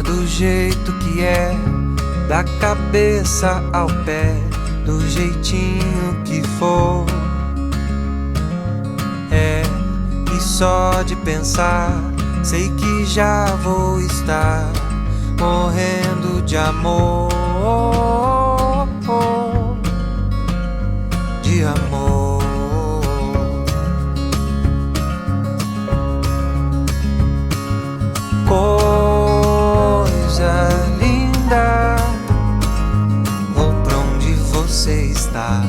do jeito que é, da cabeça ao pé, do jeitinho que for. É, e só de pensar, sei que já vou estar morrendo de amor, de amor. Coisa linda, vou pra onde você está,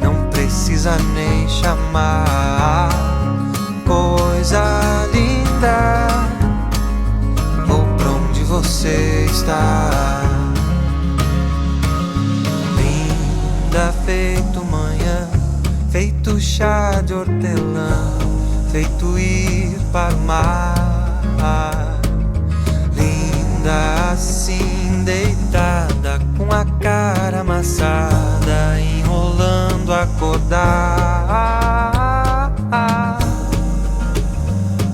não precisa nem chamar. Coisa linda, vou pra onde você está. Linda feito manhã, feito chá de hortelã, feito ir para o mar. Linda assim deitada, com a cara amassada, enrolando acordar,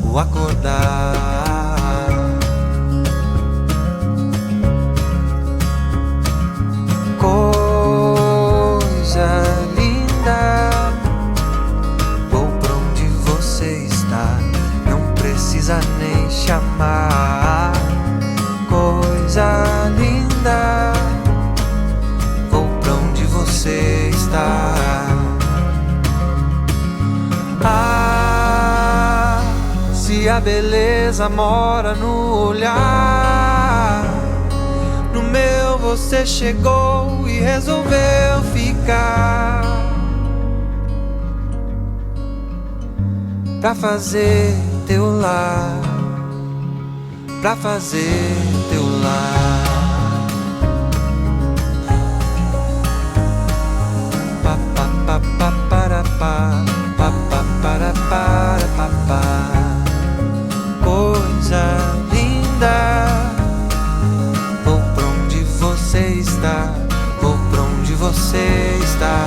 o acordar. Coisa linda, vou pra onde você está, não precisa nem chamar. Coisa linda, vou pra onde você está. Ah, se a beleza mora no olhar, no meu você chegou e resolveu ficar, pra fazer teu lar, pra fazer teu lar. Pa pa pa pa para pa, pa pa para pa pa. Coisa linda, vou pra onde você está, vou pra onde você está.